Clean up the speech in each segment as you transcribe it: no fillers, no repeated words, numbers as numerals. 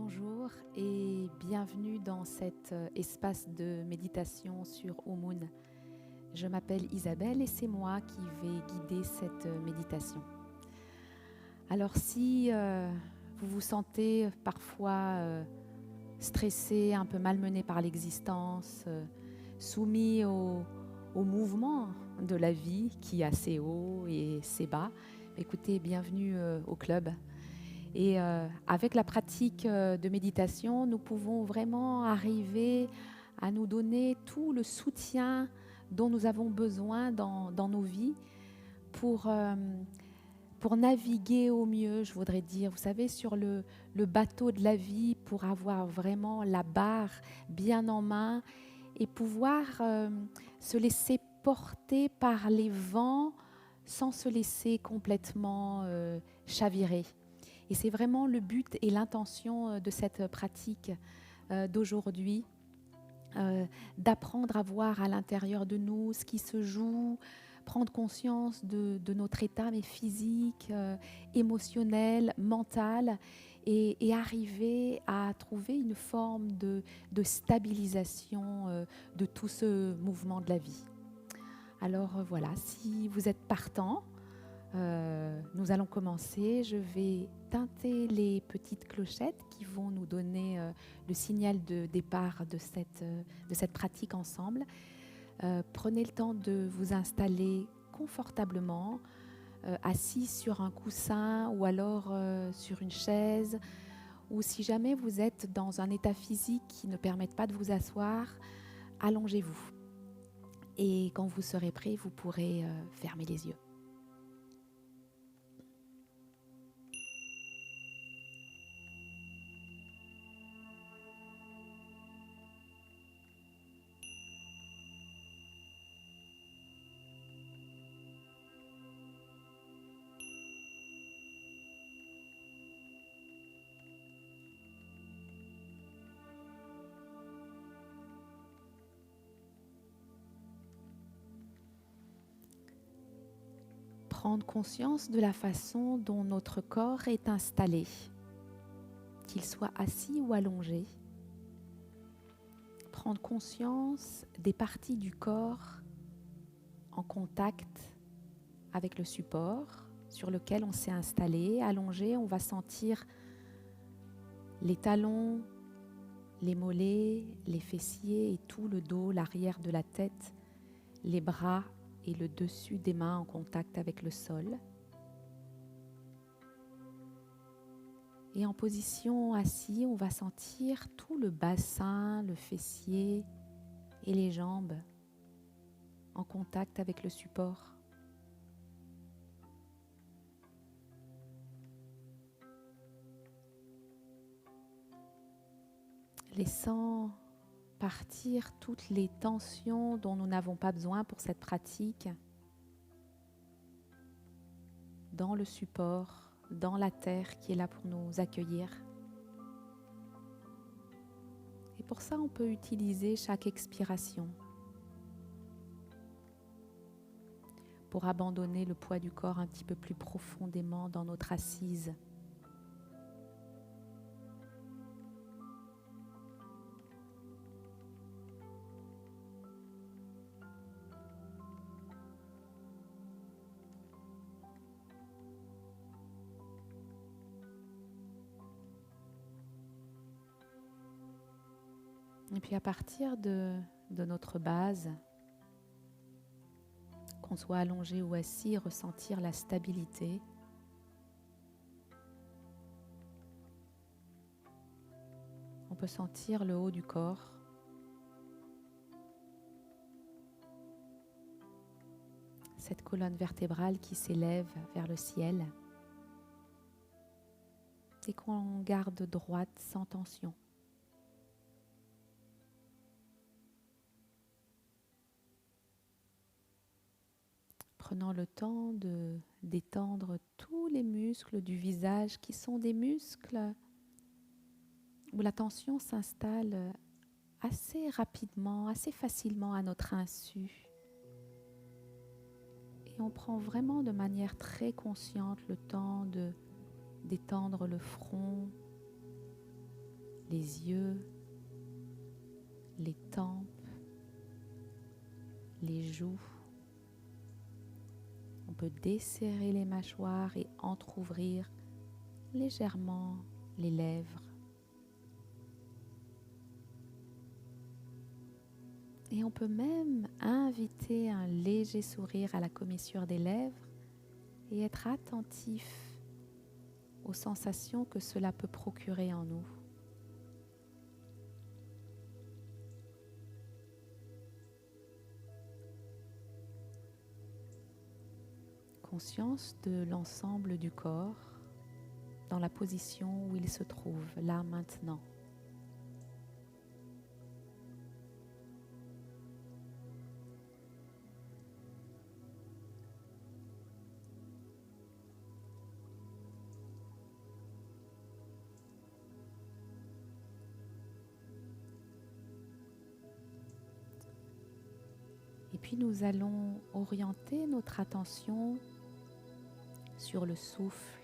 Bonjour et bienvenue dans cet espace de méditation sur Oumoun. Je m'appelle Isabelle et c'est moi qui vais guider cette méditation. Alors si vous vous sentez parfois stressé, un peu malmené par l'existence, soumis au mouvement de la vie qui a ses hauts et ses bas, écoutez, bienvenue au club. Et avec la pratique de méditation, nous pouvons vraiment arriver à nous donner tout le soutien dont nous avons besoin dans nos vies pour, pour naviguer au mieux, je voudrais dire. Vous savez, sur le bateau de la vie, pour avoir vraiment la barre bien en main et pouvoir se laisser porter par les vents sans se laisser complètement chavirer. Et c'est vraiment le but et l'intention de cette pratique d'aujourd'hui, d'apprendre à voir à l'intérieur de nous ce qui se joue, prendre conscience de notre état mais physique, émotionnel, mental, et arriver à trouver une forme de stabilisation de tout ce mouvement de la vie. Alors voilà, si vous êtes partant, nous allons commencer. Je vais teinter les petites clochettes qui vont nous donner le signal de départ de cette pratique ensemble. Prenez le temps de vous installer confortablement, assis sur un coussin ou alors sur une chaise, ou si jamais vous êtes dans un état physique qui ne permette pas de vous asseoir, allongez-vous. Et quand vous serez prêt, vous pourrez fermer les yeux. Prendre conscience de la façon dont notre corps est installé, qu'il soit assis ou allongé. Prendre conscience des parties du corps en contact avec le support sur lequel on s'est installé. Allongé, on va sentir les talons, les mollets, les fessiers et tout le dos, l'arrière de la tête, les bras et le dessus des mains en contact avec le sol. Et en position assis, on va sentir tout le bassin, le fessier et les jambes en contact avec le support. Laissant partir toutes les tensions dont nous n'avons pas besoin pour cette pratique dans le support, dans la terre qui est là pour nous accueillir. Et pour ça, on peut utiliser chaque expiration pour abandonner le poids du corps un petit peu plus profondément dans notre assise. Et puis à partir de notre base, qu'on soit allongé ou assis, ressentir la stabilité. On peut sentir le haut du corps. Cette colonne vertébrale qui s'élève vers le ciel et qu'on garde droite sans tension. Prenant le temps de détendre tous les muscles du visage qui sont des muscles où la tension s'installe assez rapidement, assez facilement à notre insu. Et on prend vraiment de manière très consciente le temps de détendre le front, les yeux, les tempes, les joues. On peut desserrer les mâchoires et entrouvrir légèrement les lèvres. Et on peut même inviter un léger sourire à la commissure des lèvres et être attentif aux sensations que cela peut procurer en nous. Conscience de l'ensemble du corps dans la position où il se trouve, là maintenant. Et puis nous allons orienter notre attention sur le souffle.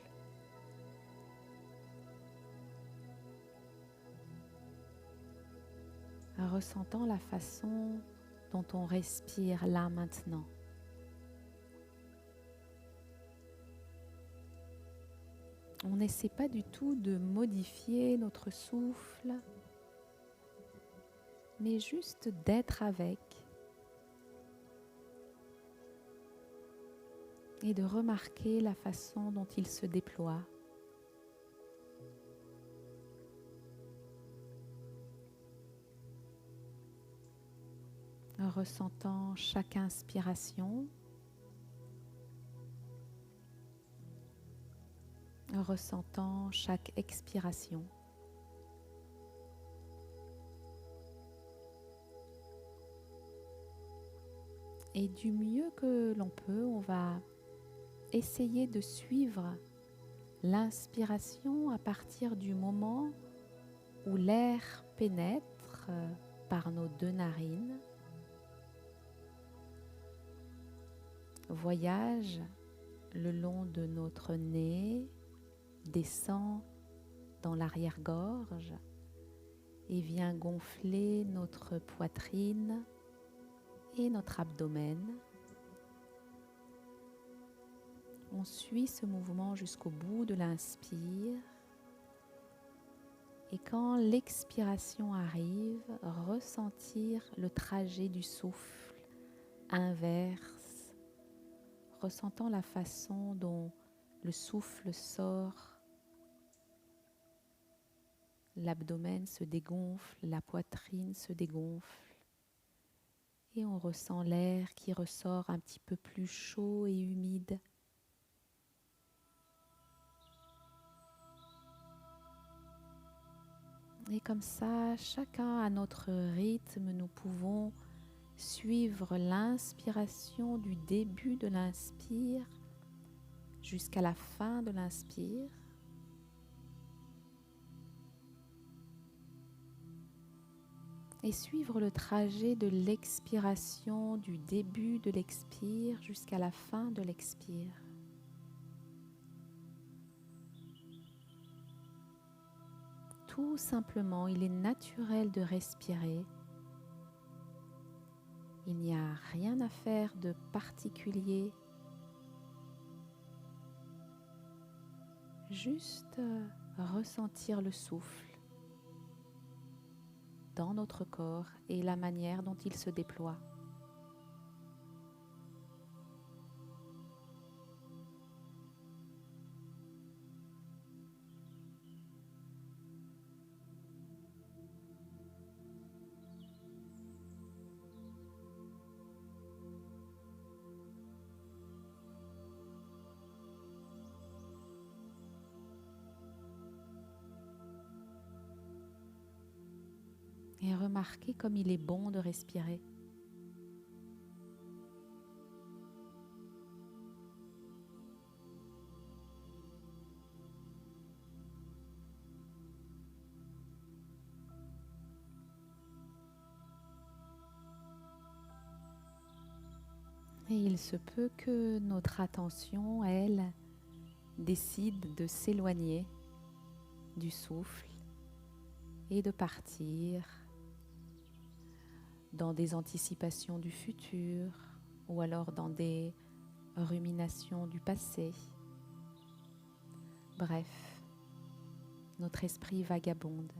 En ressentant la façon dont on respire là maintenant. On n'essaie pas du tout de modifier notre souffle, mais juste d'être avec et de remarquer la façon dont il se déploie. En ressentant chaque inspiration, en ressentant chaque expiration. Et du mieux que l'on peut, on va essayer de suivre l'inspiration à partir du moment où l'air pénètre par nos deux narines, voyage le long de notre nez, descend dans l'arrière-gorge et vient gonfler notre poitrine et notre abdomen. On suit ce mouvement jusqu'au bout de l'inspire et quand l'expiration arrive, ressentir le trajet du souffle inverse, ressentant la façon dont le souffle sort, l'abdomen se dégonfle, la poitrine se dégonfle et on ressent l'air qui ressort un petit peu plus chaud et humide. Et comme ça, chacun à notre rythme, nous pouvons suivre l'inspiration du début de l'inspire jusqu'à la fin de l'inspire. Et suivre le trajet de l'expiration du début de l'expire jusqu'à la fin de l'expire. Tout simplement, il est naturel de respirer. Il n'y a rien à faire de particulier. Juste ressentir le souffle dans notre corps et la manière dont il se déploie. Et remarquez comme il est bon de respirer. Et il se peut que notre attention, elle, décide de s'éloigner du souffle et de partir dans des anticipations du futur ou alors dans des ruminations du passé. Bref, notre esprit vagabonde.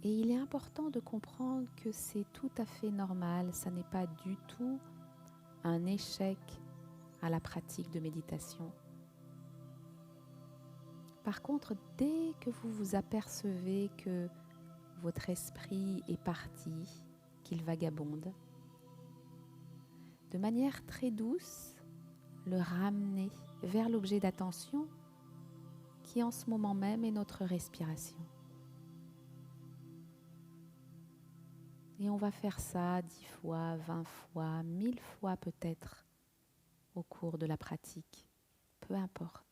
Et il est important de comprendre que c'est tout à fait normal, ça n'est pas du tout un échec à la pratique de méditation. Par contre, dès que vous vous apercevez que votre esprit est parti, qu'il vagabonde, de manière très douce, le ramener vers l'objet d'attention qui en ce moment même est notre respiration. Et on va faire ça 10 fois, 20 fois, 1000 fois peut-être au cours de la pratique, peu importe.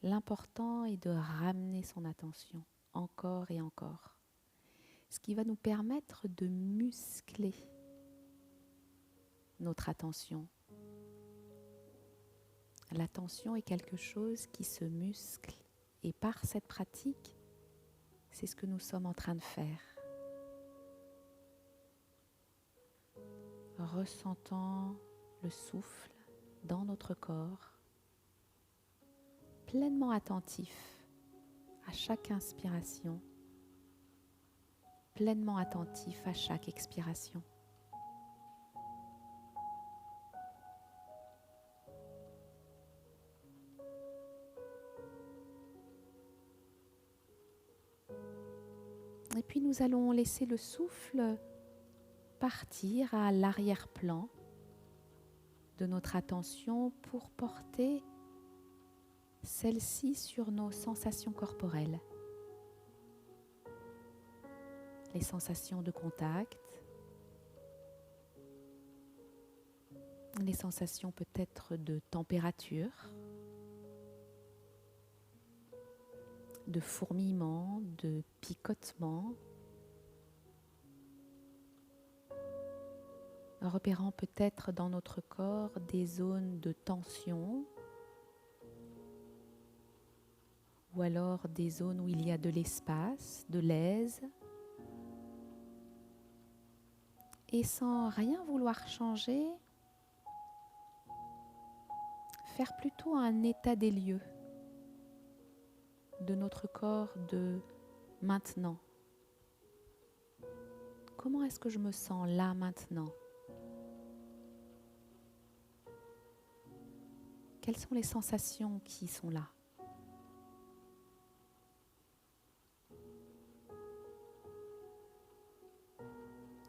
L'important est de ramener son attention encore et encore, ce qui va nous permettre de muscler notre attention. L'attention est quelque chose qui se muscle et par cette pratique, c'est ce que nous sommes en train de faire. Ressentant le souffle dans notre corps, pleinement attentif à chaque inspiration, pleinement attentif à chaque expiration. Et puis nous allons laisser le souffle partir à l'arrière-plan de notre attention pour porter celle-ci sur nos sensations corporelles. Les sensations de contact, les sensations peut-être de température, de fourmillement, de picotement, repérant peut-être dans notre corps des zones de tension ou alors des zones où il y a de l'espace, de l'aise, et sans rien vouloir changer, faire plutôt un état des lieux de notre corps de maintenant. Comment est-ce que je me sens là maintenant ? Quelles sont les sensations qui sont là ?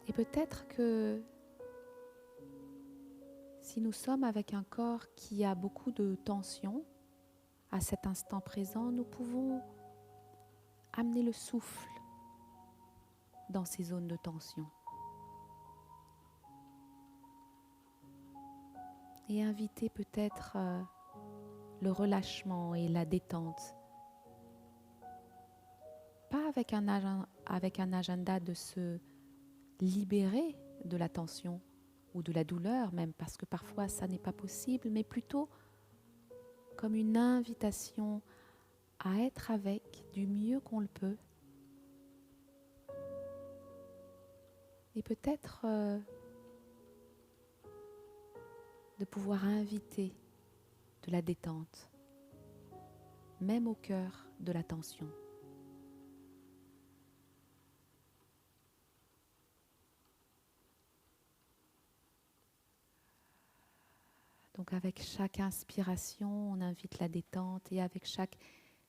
Et peut-être que si nous sommes avec un corps qui a beaucoup de tension, à cet instant présent, nous pouvons amener le souffle dans ces zones de tension et inviter peut-être le relâchement et la détente. Pas avec un agenda de se libérer de la tension ou de la douleur même, parce que parfois ça n'est pas possible, mais plutôt comme une invitation à être avec du mieux qu'on le peut. Et peut-être de pouvoir inviter de la détente, même au cœur de la tension. Donc avec chaque inspiration, on invite la détente et avec chaque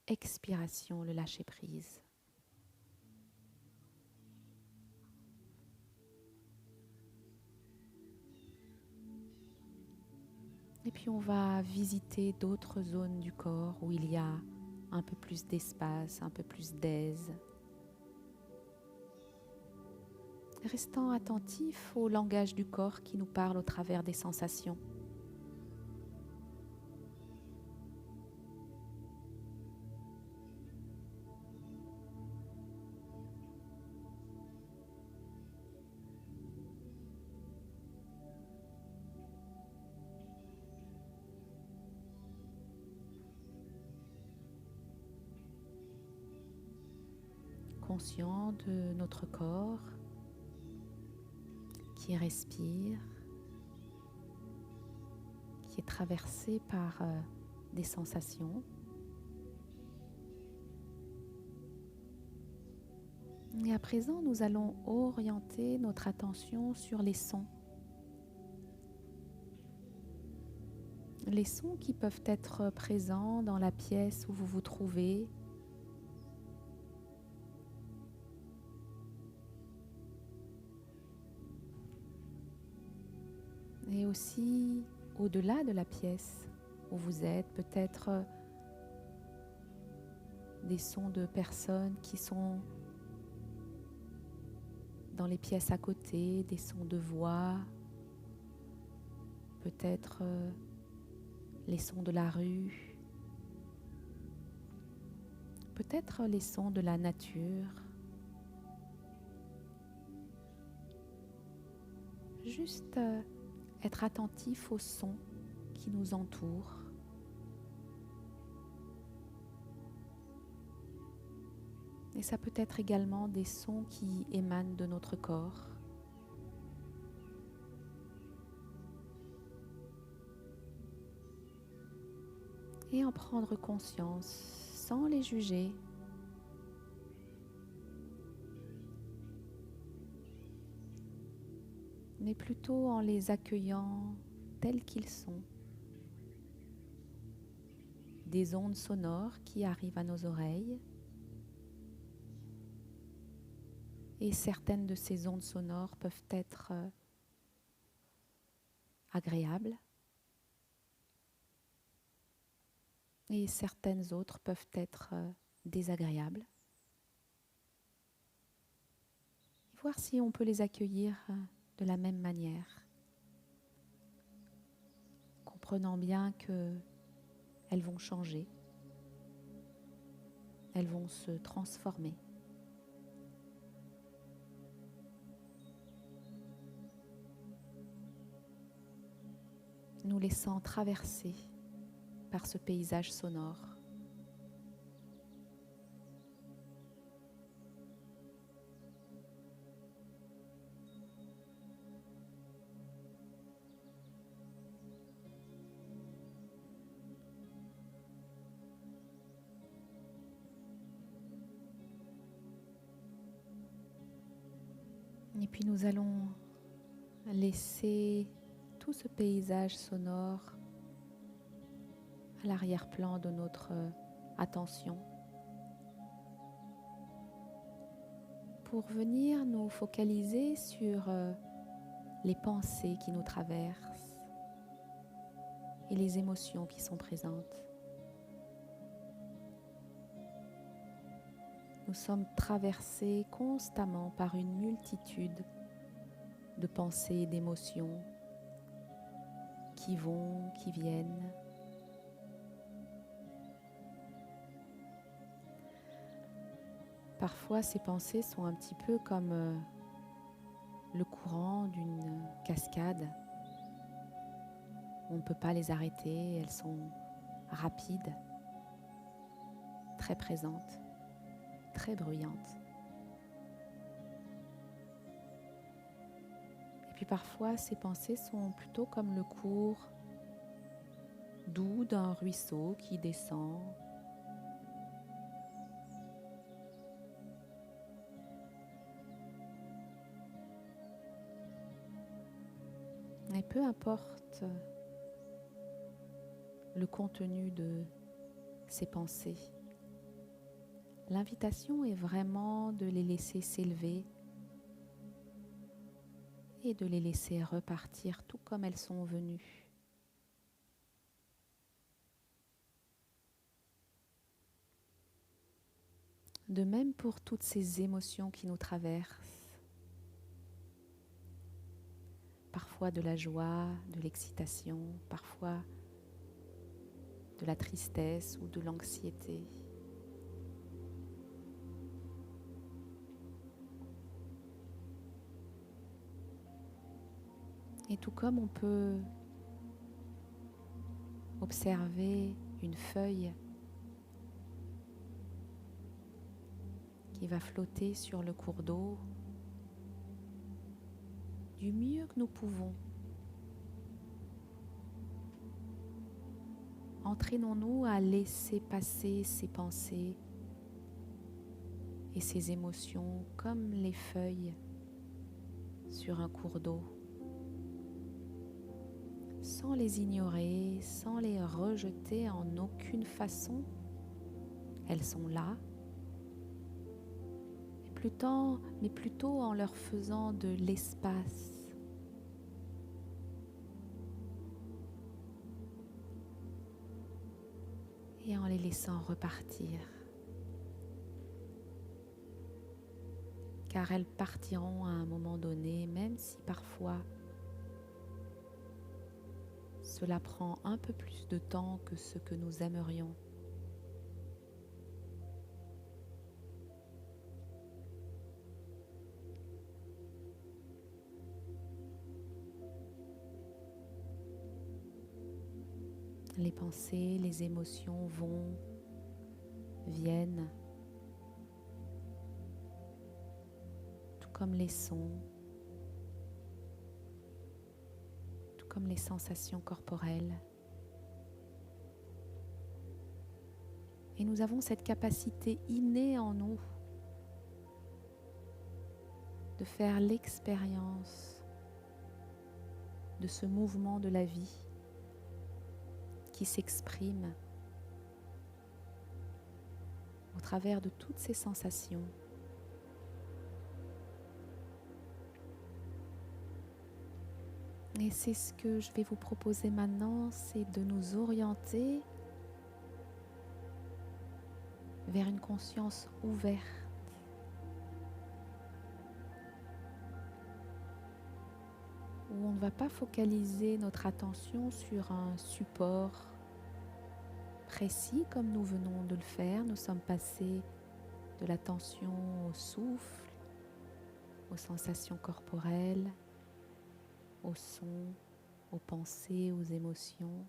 expiration, le lâcher prise. Et puis on va visiter d'autres zones du corps où il y a un peu plus d'espace, un peu plus d'aise. Restant attentif au langage du corps qui nous parle au travers des sensations. conscient de notre corps qui respire, qui est traversé par des sensations. Et à présent, nous allons orienter notre attention sur les sons. Les sons qui peuvent être présents dans la pièce où vous vous trouvez. Et aussi au-delà de la pièce où vous êtes, peut-être des sons de personnes qui sont dans les pièces à côté, des sons de voix, peut-être les sons de la rue, peut-être les sons de la nature. Juste être attentif aux sons qui nous entourent. Et ça peut être également des sons qui émanent de notre corps. Et en prendre conscience sans les juger. Mais plutôt en les accueillant tels qu'ils sont. Des ondes sonores qui arrivent à nos oreilles. Et certaines de ces ondes sonores peuvent être agréables. Et certaines autres peuvent être désagréables. Voir si on peut les accueillir de la même manière, comprenant bien qu'elles vont changer, elles vont se transformer. Nous laissant traverser par ce paysage sonore. Et puis nous allons laisser tout ce paysage sonore à l'arrière-plan de notre attention pour venir nous focaliser sur les pensées qui nous traversent et les émotions qui sont présentes. Nous sommes traversés constamment par une multitude de pensées et d'émotions qui vont, qui viennent. Parfois, ces pensées sont un petit peu comme le courant d'une cascade. On ne peut pas les arrêter, elles sont rapides, très présentes, très bruyantes. Et puis parfois, ces pensées sont plutôt comme le cours doux d'un ruisseau qui descend. Et peu importe le contenu de ces pensées, l'invitation est vraiment de les laisser s'élever et de les laisser repartir tout comme elles sont venues. De même pour toutes ces émotions qui nous traversent. Parfois de la joie, de l'excitation, parfois de la tristesse ou de l'anxiété. Et tout comme on peut observer une feuille qui qui va flotter sur le cours d'eau du mieux que nous pouvons. Entraînons-nous à laisser passer ces pensées et ces émotions comme les feuilles sur un cours d'eau, sans les ignorer, sans les rejeter en aucune façon. Elles sont là, mais plutôt en leur faisant de l'espace. Et en les laissant repartir. Car elles partiront à un moment donné, même si parfois cela prend un peu plus de temps que ce que nous aimerions. Les pensées, les émotions vont, viennent, tout comme les sons, tout comme les sensations corporelles. Et nous avons cette capacité innée en nous de faire l'expérience de ce mouvement de la vie qui s'exprime au travers de toutes ces sensations. Et c'est ce que je vais vous proposer maintenant, c'est de nous orienter vers une conscience ouverte, où on ne va pas focaliser notre attention sur un support précis comme nous venons de le faire. Nous sommes passés de l'attention au souffle, aux sensations corporelles, aux sons, aux pensées, aux émotions.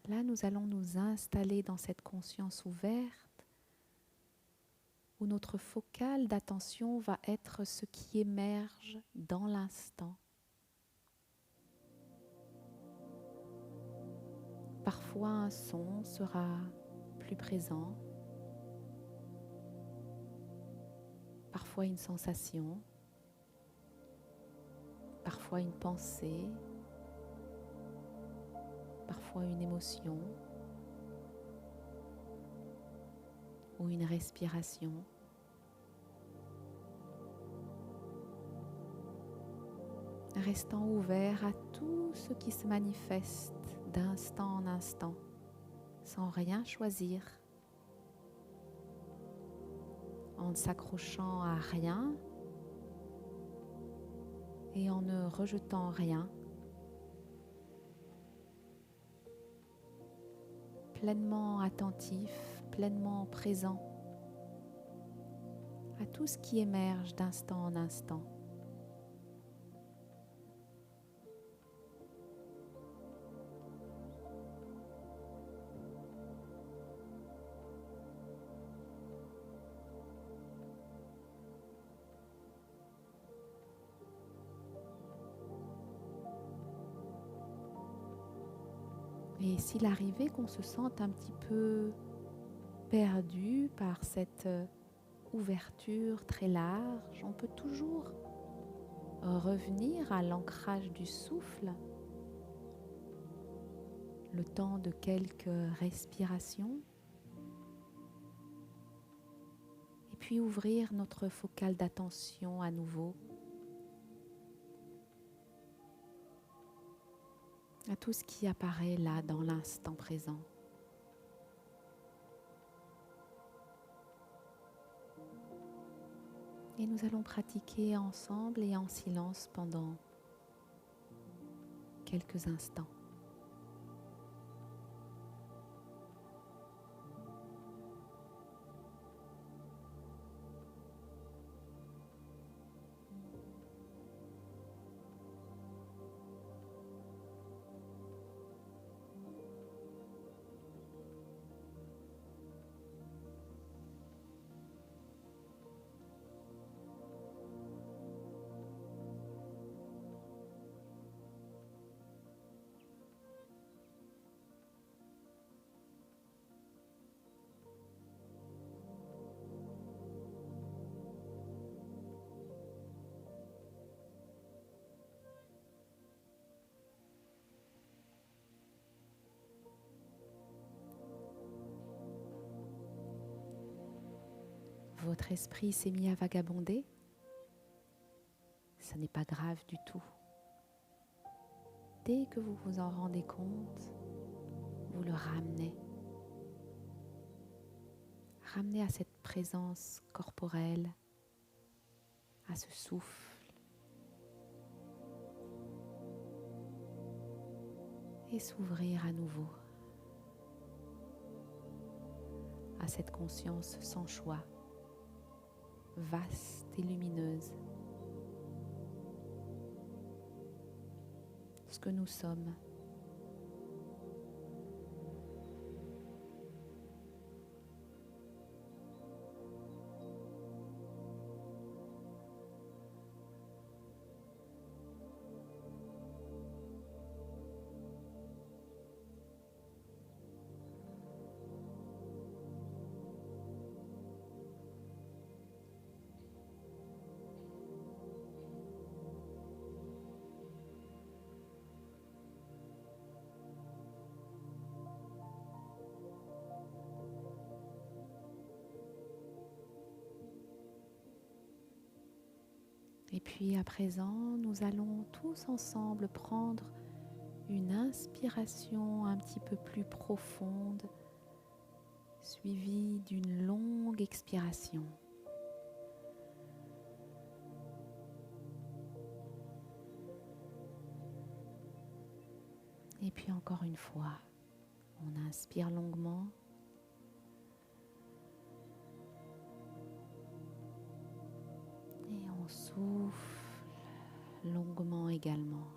Là, nous allons nous installer dans cette conscience ouverte où notre focale d'attention va être ce qui émerge dans l'instant. Parfois, un son sera plus présent, parfois une sensation, parfois une pensée, parfois une émotion ou une respiration. Restant ouvert à tout ce qui se manifeste d'instant en instant, sans rien choisir, en ne s'accrochant à rien et en ne rejetant rien, pleinement attentif, pleinement présent à tout ce qui émerge d'instant en instant. Et s'il arrivait qu'on se sente un petit peu perdu par cette ouverture très large, on peut toujours revenir à l'ancrage du souffle, le temps de quelques respirations, et puis ouvrir notre focale d'attention à nouveau à tout ce qui apparaît là dans l'instant présent. Et nous allons pratiquer ensemble et en silence pendant quelques instants. votre esprit s'est mis à vagabonder, ça n'est pas grave du tout. Dès que vous vous en rendez compte, vous le ramenez. Ramenez à cette présence corporelle, à ce souffle. Et s'ouvrir à nouveau à cette conscience sans choix, vaste et lumineuse. Ce que nous sommes. Et puis à présent, nous allons tous ensemble prendre une inspiration un petit peu plus profonde, suivie d'une longue expiration. Et puis encore une fois, on inspire longuement. Et on souffle longuement également.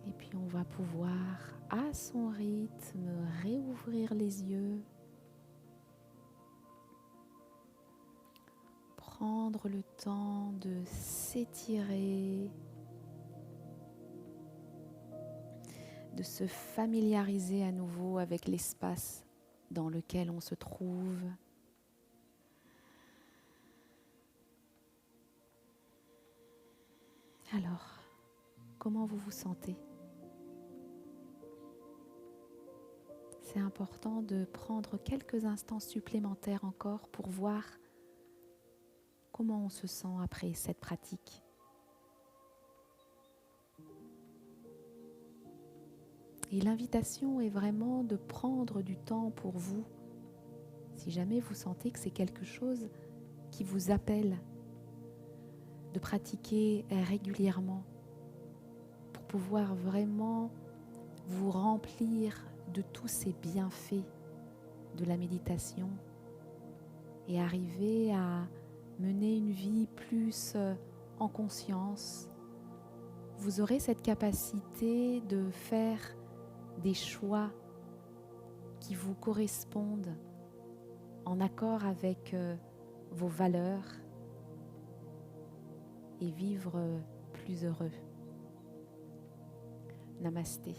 Et puis on va pouvoir, à son rythme, réouvrir les yeux. Prendre le temps de s'étirer, de se familiariser à nouveau avec l'espace dans lequel on se trouve. Alors, comment vous vous sentez ? C'est important de prendre quelques instants supplémentaires encore pour voir comment on se sent après cette pratique. Et l'invitation est vraiment de prendre du temps pour vous. Si jamais vous sentez que c'est quelque chose qui vous appelle, de pratiquer régulièrement pour pouvoir vraiment vous remplir de tous ces bienfaits de la méditation et arriver à mener une vie plus en conscience. Vous aurez cette capacité de faire des choix qui vous correspondent en accord avec vos valeurs et vivre plus heureux. Namasté.